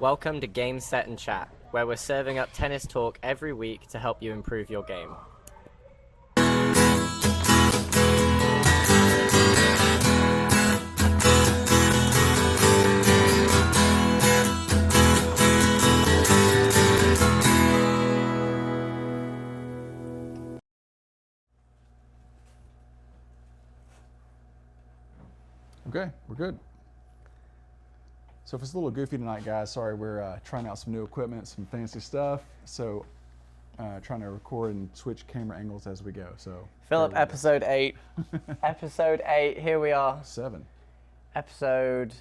Welcome to Game, Set and Chat, where we're serving up tennis talk every week to help you improve your game. Okay, we're good. So if it's a little goofy tonight, guys, sorry, we're trying out some new equipment, some fancy stuff. So trying to record and switch camera angles as we go. So Philip, episode 8. Episode 8, here we are. 7. Episode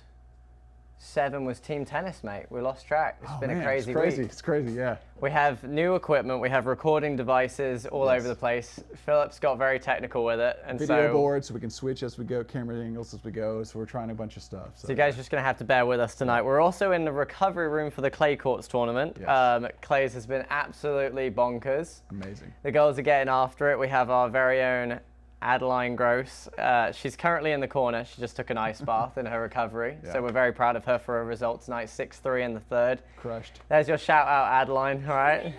7 was team tennis, mate. We lost track. It's been a crazy week. It's crazy, yeah. We have new equipment, we have recording devices all over the place. Philip's got very technical with it. And Video board so we can switch as we go, camera angles as we go. So we're trying a bunch of stuff. So you guys are just going to have to bear with us tonight. We're also in the recovery room for the clay courts tournament. Yes. Clays has been absolutely bonkers. Amazing. The girls are getting after it. We have our very own Adeline Gross. She's currently in the corner. She just took an ice bath in her recovery. Yeah. So we're very proud of her for her result tonight, 6-3 in the third. Crushed. There's your shout out, Adeline, all right?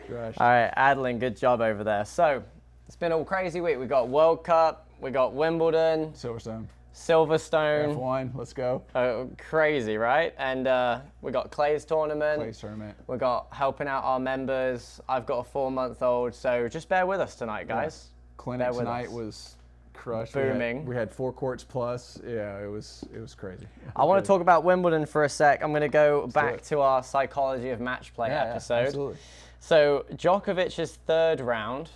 Crushed. All right, Adeline, good job over there. So it's been a crazy week. We got World Cup, we got Wimbledon, Silverstone. Silverstone. F1, let's go. Crazy, right? And we got Clay's tournament. Clay's tournament. We got helping out our members. I've got a 4-month-old, so just bear with us tonight, guys. Yeah. Clinic tonight was crushed. Booming. We had 4 courts plus. Yeah, it was crazy. I want to talk about Wimbledon for a sec. I'm going to go back to our psychology of match play episode. Yeah, absolutely. So Djokovic's third round,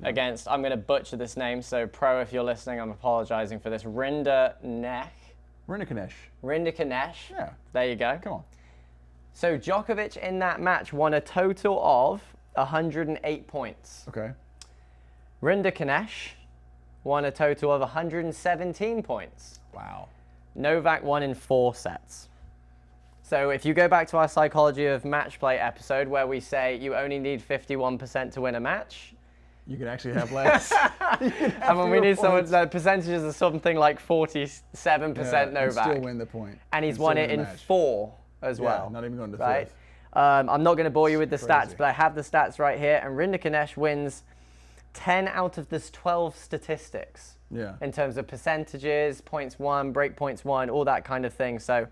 against, I'm going to butcher this name, so pro, if you're listening, I'm apologizing for this, Rinderknech. Yeah. There you go. Come on. So Djokovic in that match won a total of 108 points. Okay. Rinderknech won a total of 117 points. Wow. Novak won in 4 sets. So if you go back to our psychology of match play episode where we say you only need 51% to win a match. You can actually have less. And when we need someone, the percentages are something like 47% Novak. And still win the point. And he's won it in 4 as well. Not even going to right? 5th. I'm not going to bore you with the Crazy. stats, but I have the stats right here. And Rinderknech wins 10 out of this 12 statistics. Yeah. In terms of percentages, points won, break points won, all that kind of thing. So,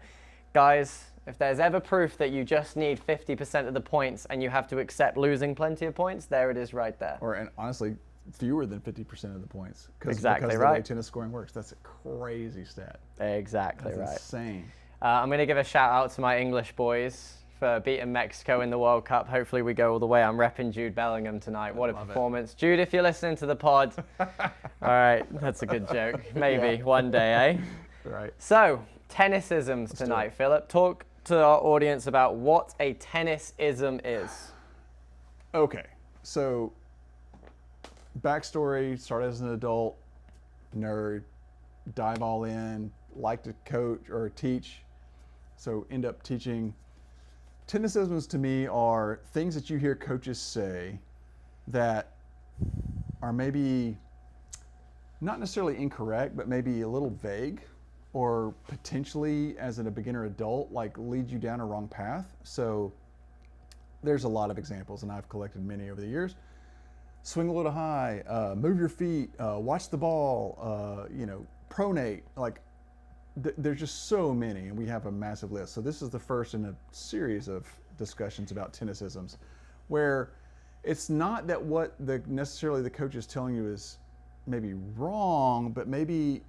guys, if there's ever proof that you just need 50% of the points and you have to accept losing plenty of points, there it is right there. And honestly, fewer than 50% of the points. Exactly because right. the way tennis scoring works. That's a crazy stat. Exactly That's right. insane. I'm going to give a shout out to my English boys for beating Mexico in the World Cup. Hopefully we go all the way. I'm repping Jude Bellingham tonight. What a performance. Jude, if you're listening to the pod. All right, that's a good joke. Maybe one day, eh? Right. So, tennisisms tonight, Philip. Talk to our audience about what a tennisism is. Okay, so backstory, started as an adult, nerd, dive all in, like to coach or teach, so end up teaching. Tennisisms to me are things that you hear coaches say that are maybe not necessarily incorrect, but maybe a little vague, or potentially as a beginner adult, like lead you down a wrong path. So there's a lot of examples, and I've collected many over the years. Swing a little high, move your feet, watch the ball, pronate. Like there's just so many, and we have a massive list. So this is the first in a series of discussions about tennisisms, where it's not that what necessarily the coach is telling you is maybe wrong, but maybe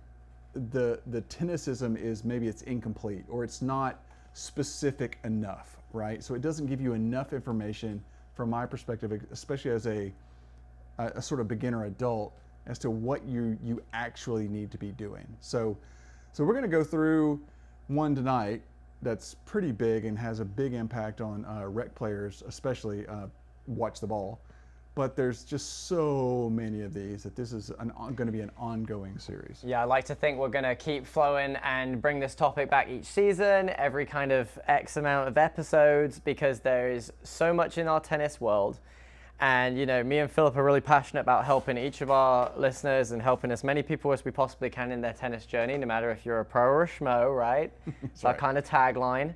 the tennisism is maybe it's incomplete, or it's not specific enough, right? So it doesn't give you enough information from my perspective, especially as a sort of beginner adult, as to what you actually need to be doing. So we're going to go through one tonight that's pretty big and has a big impact on rec players, especially watch the ball. But there's just so many of these that this is going to be an ongoing series. Yeah, I like to think we're going to keep flowing and bring this topic back each season, every kind of X amount of episodes, because there is so much in our tennis world. And, me and Philip are really passionate about helping each of our listeners and helping as many people as we possibly can in their tennis journey, no matter if you're a pro or a schmo, right? It's our kind of tagline.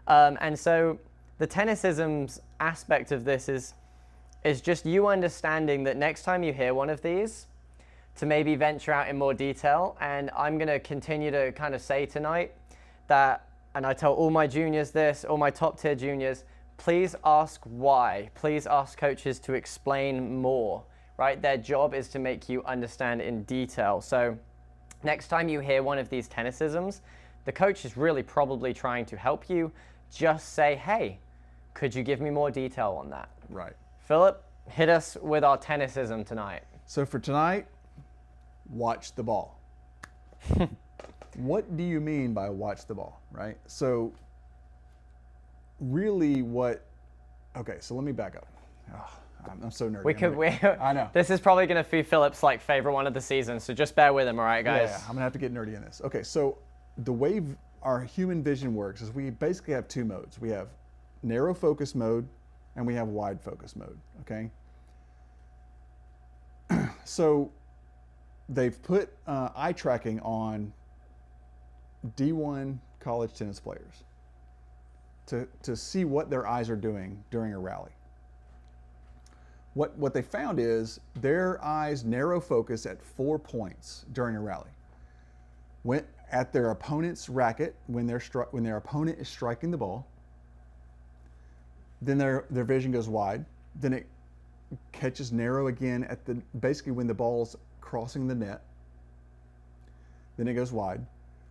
And so the tennisisms aspect of this is just you understanding that next time you hear one of these, to maybe venture out in more detail. And I'm going to continue to kind of say tonight that, and I tell all my juniors this, all my top tier juniors, please ask why. Please ask coaches to explain more, right? Their job is to make you understand in detail. So next time you hear one of these tennisisms, the coach is really probably trying to help you. Just say, hey, could you give me more detail on that? Right. Philip, hit us with our tennisism tonight. So for tonight, watch the ball. What do you mean by watch the ball, right? So really okay, so let me back up. Oh, I'm so nerdy. I know. This is probably going to be Philip's favorite one of the season, so just bear with him, all right, guys? Yeah, I'm going to have to get nerdy in this. Okay, so the way our human vision works is we basically have two modes. We have narrow focus mode and we have wide focus mode, okay? So they've put eye tracking on D1 college tennis players to see what their eyes are doing during a rally. What they found is their eyes narrow focus at 4 points during a rally. When at their opponent's racket, when their opponent is striking the ball, then their vision goes wide. Then it catches narrow again at basically when the ball's crossing the net. Then it goes wide.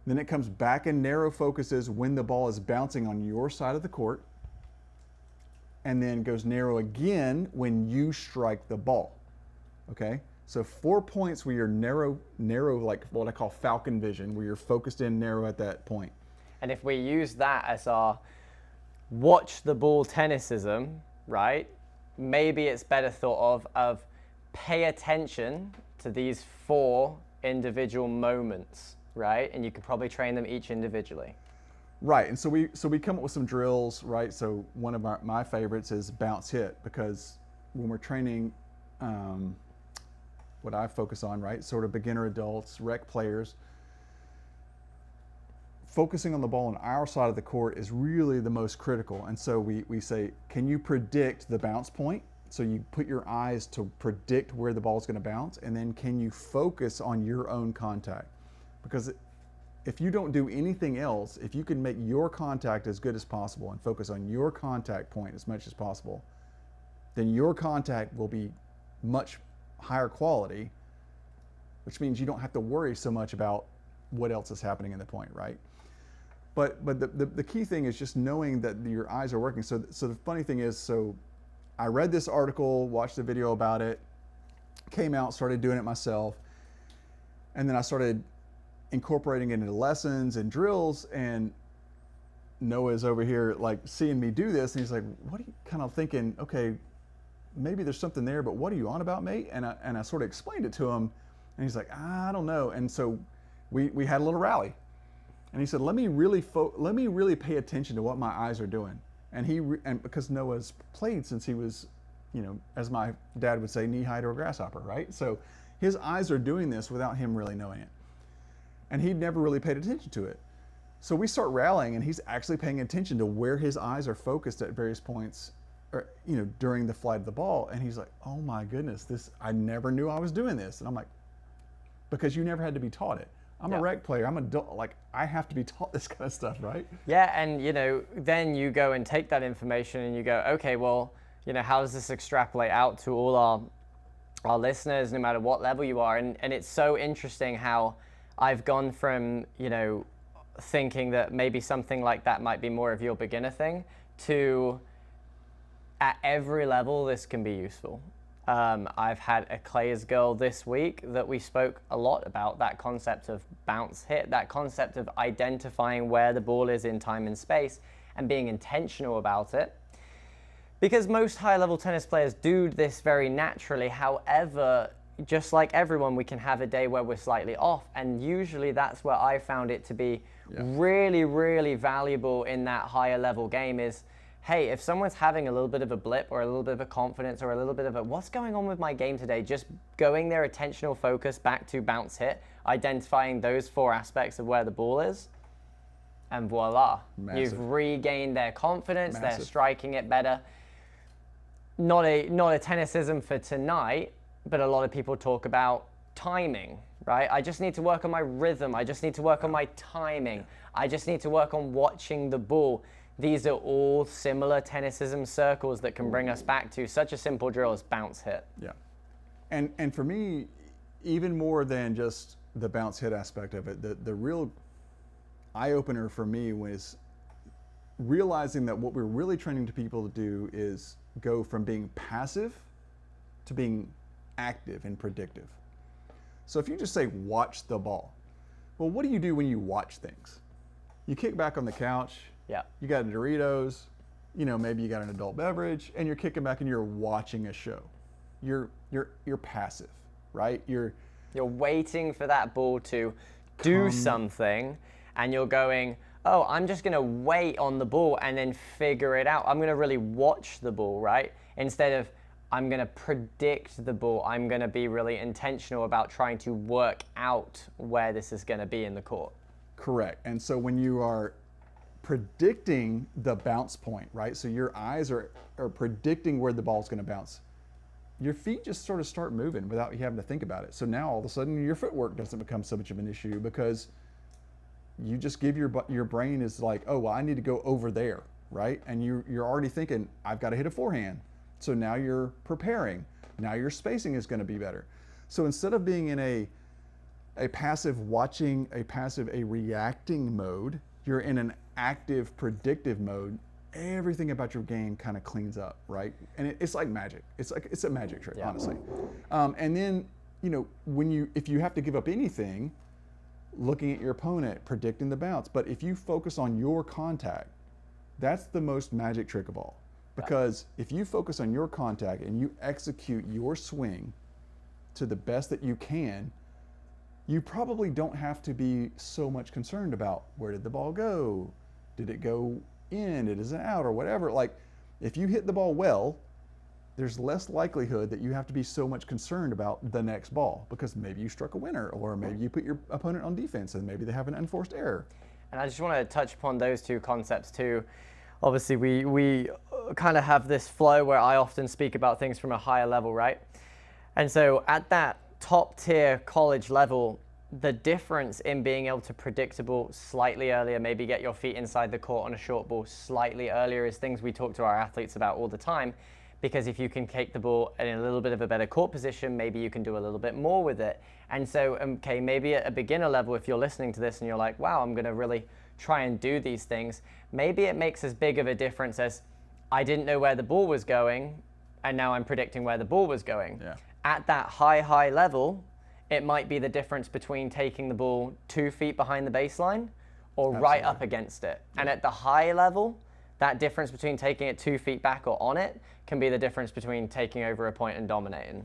Then it comes back and narrow focuses when the ball is bouncing on your side of the court, and then goes narrow again when you strike the ball. Okay? So 4 points where you're narrow, like what I call falcon vision, where you're focused in narrow at that point. And if we use that as our watch the ball tennisism, right? Maybe it's better thought of pay attention to these 4 individual moments, right? And you could probably train them each individually. Right, and so we come up with some drills, right? So one of my favorites is bounce hit, because when we're training, what I focus on, right, sort of beginner adults, rec players, focusing on the ball on our side of the court is really the most critical. And so we say, can you predict the bounce point? So you put your eyes to predict where the ball is going to bounce, and then can you focus on your own contact? Because if you don't do anything else, if you can make your contact as good as possible and focus on your contact point as much as possible, then your contact will be much higher quality, which means you don't have to worry so much about what else is happening in the point, right? But the key thing is just knowing that your eyes are working. So the funny thing is, so I read this article, watched a video about it, came out, started doing it myself, and then I started incorporating it into lessons and drills, and Noah's over here like seeing me do this, and he's like, what are you kind of thinking, okay, maybe there's something there, but what are you on about, mate? And I sort of explained it to him, and he's like, I don't know. And so we had a little rally, and he said, let me really pay attention to what my eyes are doing. And because Noah's played since he was, as my dad would say, knee high to a grasshopper, right? So his eyes are doing this without him really knowing it. And he'd never really paid attention to it. So we start rallying, and he's actually paying attention to where his eyes are focused at various points, or, during the flight of the ball. And he's like, oh my goodness, I never knew I was doing this. And I'm like, because you never had to be taught it. I'm a rec player. I'm adult. Like, I have to be taught this kind of stuff, right? Yeah, and then you go and take that information and you go, okay, well, how does this extrapolate out to all our listeners, no matter what level you are? And it's so interesting how I've gone from, thinking that maybe something like that might be more of your beginner thing to at every level this can be useful. I've had a Clay's girl this week that we spoke a lot about that concept of bounce hit, that concept of identifying where the ball is in time and space and being intentional about it. Because most high-level tennis players do this very naturally. However, just like everyone, we can have a day where we're slightly off, and usually that's where I found it to be really, really valuable in that higher level game is, hey, if someone's having a little bit of a blip or a little bit of a confidence or a little bit of a what's going on with my game today, just going their attentional focus back to bounce hit, identifying those 4 aspects of where the ball is, and voila, Massive. you've regained their confidence. They're Massive. striking it better. Not a tennisism for tonight, but a lot of people talk about timing, right? I just need to work on my rhythm. I just need to work on my timing. I just need to work on watching the ball. These are all similar tennisism circles that can bring us back to such a simple drill as bounce hit. Yeah. And for me, even more than just the bounce hit aspect of it, the real eye-opener for me was realizing that what we're really training to people to do is go from being passive to being active and predictive. So if you just say watch the ball, well, what do you do when you watch things? You kick back on the couch, Yeah. you got Doritos, maybe you got an adult beverage, and you're kicking back and you're watching a show. You're passive, right? You're waiting for that ball to do something, and you're going, oh, I'm just going to wait on the ball and then figure it out. I'm going to really watch the ball, right? Instead of I'm going to predict the ball. I'm going to be really intentional about trying to work out where this is going to be in the court. Correct. And so when you are predicting the bounce point, right? So your eyes are predicting where the ball's going to bounce. Your feet just sort of start moving without you having to think about it. So now all of a sudden your footwork doesn't become so much of an issue because you just give your brain is like, oh, well, I need to go over there, right? And you're already thinking, I've got to hit a forehand. So now you're preparing. Now your spacing is going to be better. So instead of being in a passive watching, a reacting mode, you're in an active predictive mode. Everything about your game kind of cleans up, right? And it's like magic. It's a magic trick, honestly. And then, if you have to give up anything, looking at your opponent, predicting the bounce. But if you focus on your contact, that's the most magic trick of all. Because if you focus on your contact and you execute your swing to the best that you can, you probably don't have to be so much concerned about where did the ball go? Did it go in? It isn't out or whatever. Like, if you hit the ball well, there's less likelihood that you have to be so much concerned about the next ball because maybe you struck a winner or maybe you put your opponent on defense and maybe they have an unforced error. And I just want to touch upon those two concepts too. Obviously, we kind of have this flow where I often speak about things from a higher level, right? And so at that top tier college level, the difference in being able to predict a ball slightly earlier, maybe get your feet inside the court on a short ball slightly earlier is things we talk to our athletes about all the time. Because if you can take the ball in a little bit of a better court position, maybe you can do a little bit more with it. And so, okay, maybe at a beginner level, if you're listening to this and you're like, wow, I'm going to really try and do these things, maybe it makes as big of a difference as I didn't know where the ball was going, and now I'm predicting where the ball was going. Yeah. At that high level, it might be the difference between taking the ball 2 feet behind the baseline or right up against it. Yeah. And at the high level, that difference between taking it 2 feet back or on it can be the difference between taking over a point and dominating.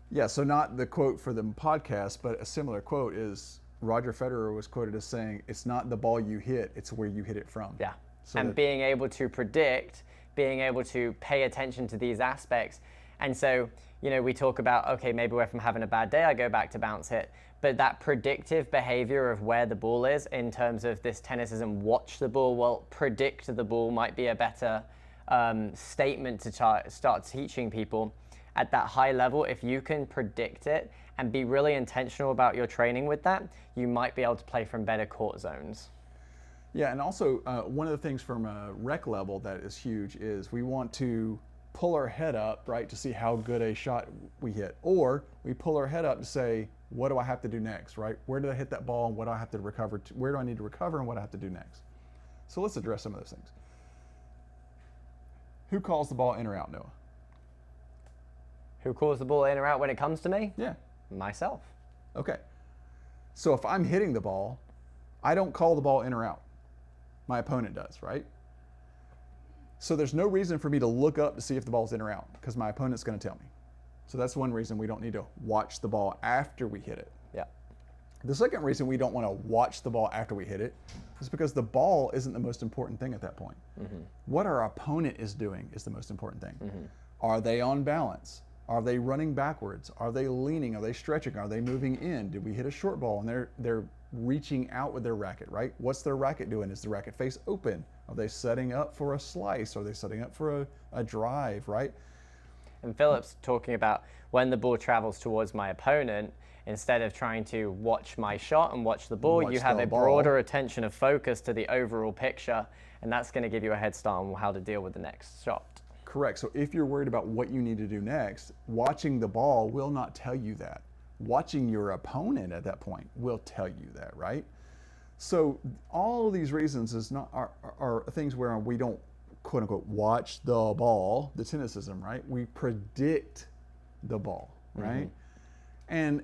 Yeah, so not the quote for the podcast, but a similar quote is Roger Federer was quoted as saying, it's not the ball you hit, it's where you hit it from. Yeah, so and being able to predict, being able to pay attention to these aspects. And so, we talk about, okay, maybe if I'm having a bad day, I go back to bounce hit. But that predictive behavior of where the ball is in terms of this tennisism, watch the ball, well, predict the ball might be a better statement to start teaching people. At that high level, if you can predict it and be really intentional about your training with that, you might be able to play from better court zones. Yeah, and also one of the things from a rec level that is huge is we want to pull our head up, right, to see how good a shot we hit. Or we pull our head up to say, what do I have to do next, right? Where did I hit that ball and what do I have to recover? Where do I need to recover and what do I have to do next? So let's address some of those things. Who calls the ball in or out, Noah? Who calls the ball in or out when it comes to me? Yeah. Myself. Okay. So if I'm hitting the ball, I don't call the ball in or out. My opponent does, right? So there's no reason for me to look up to see if the ball's in or out because my opponent's going to tell me. So that's one reason we don't need to watch the ball after we hit it. Yeah. The second reason we don't want to watch the ball after we hit it is because the ball isn't the most important thing at that point. Mm-hmm. What our opponent is doing is the most important thing. Mm-hmm. Are they on balance? Are they running backwards? Are they leaning? Are they stretching? Are they moving in? Did we hit a short ball and they're reaching out with their racket, right? What's their racket doing? Is the racket face open? Are they setting up for a slice? Are they setting up for a drive, right? And Philip's talking about when the ball travels towards my opponent, instead of trying to watch my shot and watch the ball, Watch you have the a ball. broader attention of focus to the overall picture, and that's going to give you a head start on how to deal with the next shot. Correct. So if you're worried about what you need to do next, watching the ball will not tell you that. Watching your opponent at that point will tell you that, right? So all of these reasons are things where we don't, quote unquote, watch the ball, the tennisism, right? We predict the ball, right? And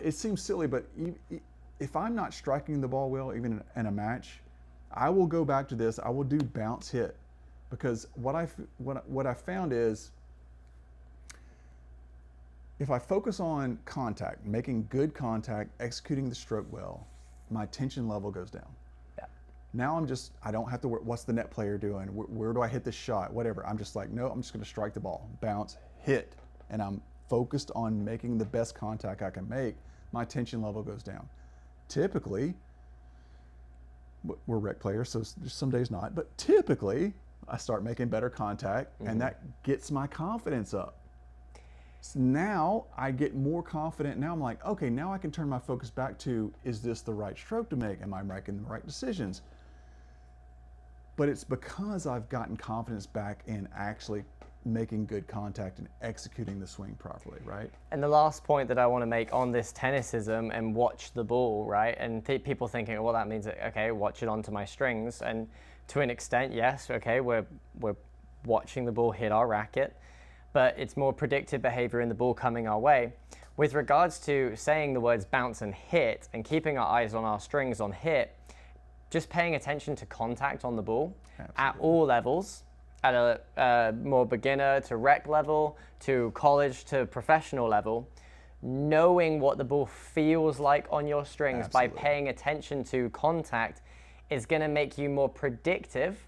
it seems silly, but if I'm not striking the ball well, even in a match, I will go back to this. I will do bounce hit, because what I found is, if I focus on contact, making good contact, executing the stroke well, my tension level goes down. Yeah. Now I don't have to worry, what's the net player doing? Where do I hit the shot? Whatever. I'm just like, no, I'm just going to strike the ball, bounce, hit. And I'm focused on making the best contact I can make. My tension level goes down. Typically, we're rec players, so some days not, but typically I start making better contact, and that gets my confidence up. So now I get more confident. Now I'm like, okay, now I can turn my focus back to, is this the right stroke to make? Am I making the right decisions? But it's because I've gotten confidence back in actually making good contact and executing the swing properly, right? And the last point that I want to make on this tennisism and watch the ball, right? And people thinking, well, that means that, okay, watch it onto my strings. And to an extent, yes, okay, we're watching the ball hit our racket, but it's more predictive behavior in the ball coming our way. With regards to saying the words bounce and hit and keeping our eyes on our strings on hit, just paying attention to contact on the ball at all levels, at a more beginner to rec level, to college to professional level, knowing what the ball feels like on your strings by paying attention to contact is going to make you more predictive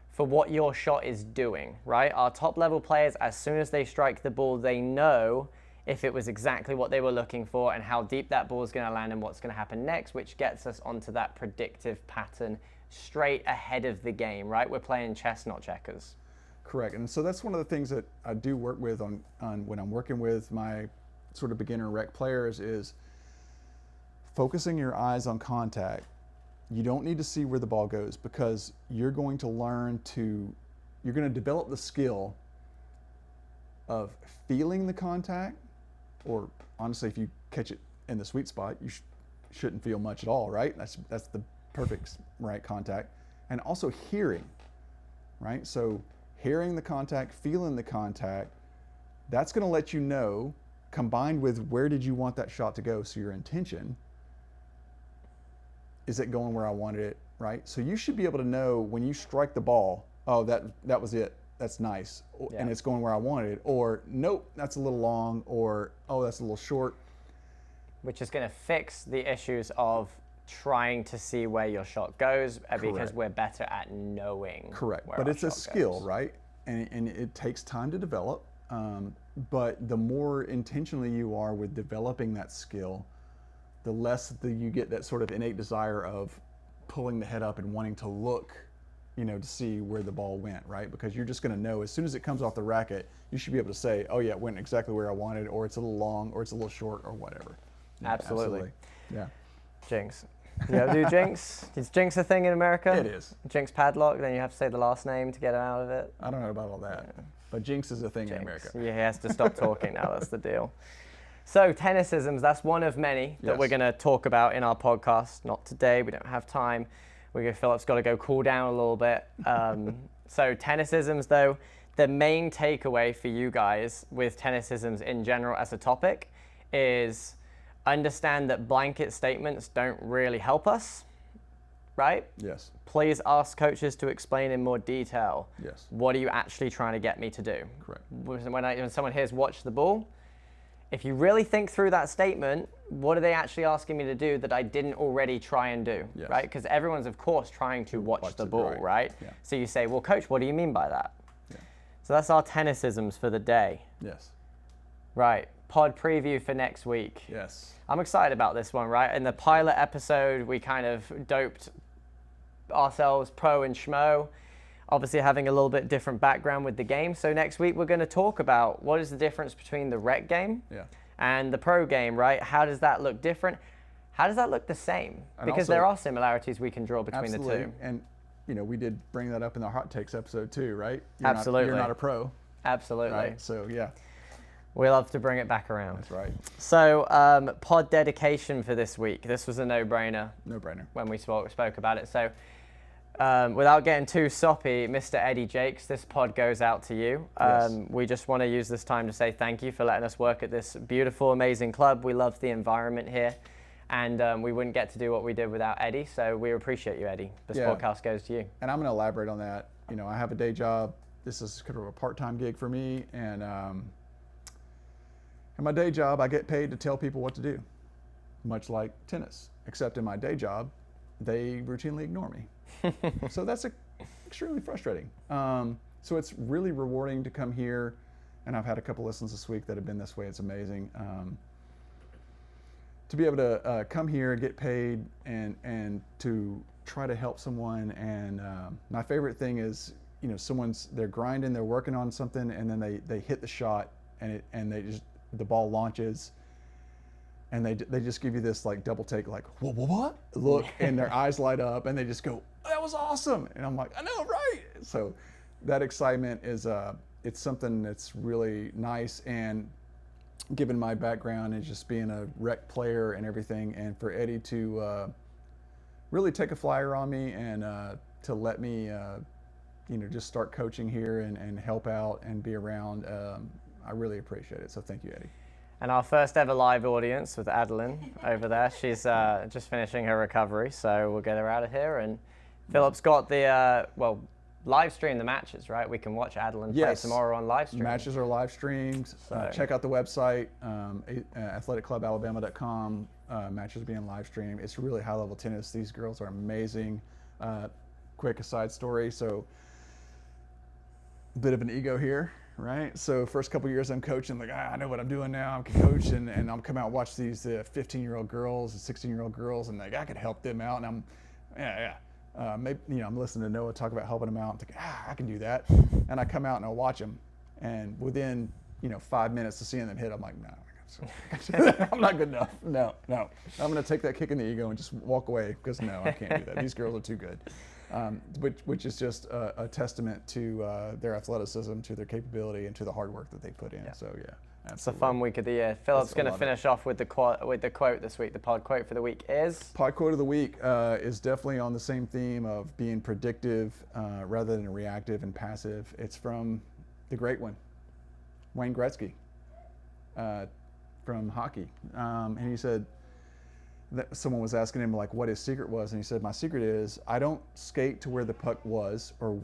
for what your shot is doing, right? Our top level players, as soon as they strike the ball, they know if it was exactly what they were looking for and how deep that ball is going to land and what's going to happen next, which gets us onto that predictive pattern straight ahead of the game, right? We're playing chess, not checkers. Correct. And so that's one of the things that I do work with on when I'm working with my sort of beginner rec players, is focusing your eyes on contact. You don't need to see where the ball goes, because you're going to develop the skill of feeling the contact, or honestly, if you catch it in the sweet spot, you shouldn't feel much at all, right? That's the perfect right contact. And also hearing, right? So hearing the contact, feeling the contact, that's going to let you know, combined with where did you want that shot to go, so your intention, is it going where I wanted it, right? So you should be able to know when you strike the ball, oh, that was it, that's nice, and it's going where I wanted it, or nope, that's a little long, or oh, that's a little short. Which is going to fix the issues of trying to see where your shot goes, because we're better at knowing. Correct, where but our it's a shot skill, goes. right? And it takes time to develop, but the more intentionally you are with developing that skill, the less that you get that sort of innate desire of pulling the head up and wanting to look, to see where the ball went, right? Because you're just going to know as soon as it comes off the racket, you should be able to say, oh yeah, it went exactly where I wanted, or it's a little long, or it's a little short, or whatever. Yeah, Absolutely. Yeah. Jinx. You ever do jinx? Is jinx a thing in America? It is. Jinx padlock, then you have to say the last name to get him out of it. I don't know about all that, but jinx is a thing in America. Yeah, he has to stop talking now, that's the deal. So tennisisms, that's one of many that we're going to talk about in our podcast. Not today, we don't have time. Philip's got to go cool down a little bit. So tennisisms though, the main takeaway for you guys with tennisisms in general as a topic is understand that blanket statements don't really help us, right? Yes. Please ask coaches to explain in more detail. Yes. What are you actually trying to get me to do? Correct. When someone hears watch the ball, if you really think through that statement, what are they actually asking me to do that I didn't already try and do, right? Because everyone's, of course, trying to watch the ball, right? Yeah. So you say, well, coach, what do you mean by that? Yeah. So that's our tennisisms for the day. Yes. Right. pod preview for next week. Yes. I'm excited about this one, right? In the pilot episode, we kind of doped ourselves pro and schmo, obviously having a little bit different background with the game. So next week, we're going to talk about what is the difference between the rec game and the pro game, right? How does that look different? How does that look the same? Because there are similarities we can draw between the two. And, we did bring that up in the hot takes episode too, right? Absolutely. You're not a pro. Absolutely. Right? So, yeah. We love to bring it back around. That's right. So, pod dedication for this week. This was a no-brainer. No-brainer. When we spoke about it. So, without getting too soppy, Mr. Eddie Jakes, this pod goes out to you. Yes. We just want to use this time to say thank you for letting us work at this beautiful, amazing club. We love the environment here. And we wouldn't get to do what we did without Eddie. So we appreciate you, Eddie. This podcast goes to you. And I'm going to elaborate on that. I have a day job. This is kind of a part-time gig for me. And in my day job, I get paid to tell people what to do, much like tennis. Except in my day job, they routinely ignore me. So that's extremely frustrating. So it's really rewarding to come here. And I've had a couple lessons this week that have been this way. It's amazing. To be able to come here, get paid, and to try to help someone. And my favorite thing is, they're grinding, they're working on something, and then they hit the shot, and the ball launches, and they just give you this like double take, like what look, and their eyes light up, and they just go, that was awesome, and I'm like, I know, right? So that excitement is it's something that's really nice. And given my background and just being a rec player and everything, and for Eddie to really take a flyer on me and to let me just start coaching here and help out and be around, I really appreciate it. So thank you, Eddie. And our first ever live audience with Adeline over there. She's just finishing her recovery, so we'll get her out of here. And Philip's got the live stream the matches, right? We can watch Adeline play tomorrow on live stream. Matches are live streamed. Check out the website, athleticclubalabama.com. Matches being live streamed. It's really high level tennis. These girls are amazing. Quick aside story. So, bit of an ego here, right? So first couple years I'm coaching, like, I know what I'm doing now. I'm coaching, and I'm coming out and watch these 15-year-old girls and 16-year-old girls, and like I could help them out. And I'm maybe I'm listening to Noah talk about helping them out. I'm thinking, I can do that. And I come out and I watch them, and within 5 minutes of seeing them hit, I'm like, no, I'm not good enough. No, I'm going to take that kick in the ego and just walk away, because no, I can't do that. These girls are too good. Which is just a testament to their athleticism, to their capability, and to the hard work that they put in. Yeah. So yeah, absolutely. It's a fun week of the year. Philip's going to finish off with the quote this week. The pod quote for the week is? Pod quote of the week is definitely on the same theme of being predictive rather than reactive and passive. It's from the great one, Wayne Gretzky, from hockey, and he said that someone was asking him like what his secret was, and he said, my secret is I don't skate to where the puck was, or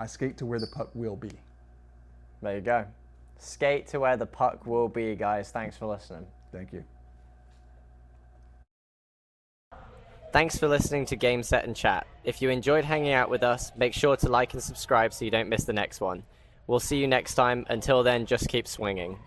I skate to where the puck will be. There you go. Skate to where the puck will be, guys. Thanks for listening. Thank you. Thanks for listening to Game, Set and Chat. If you enjoyed hanging out with us, make sure to like and subscribe so you don't miss the next one. We'll see you next time. Until then, just keep swinging.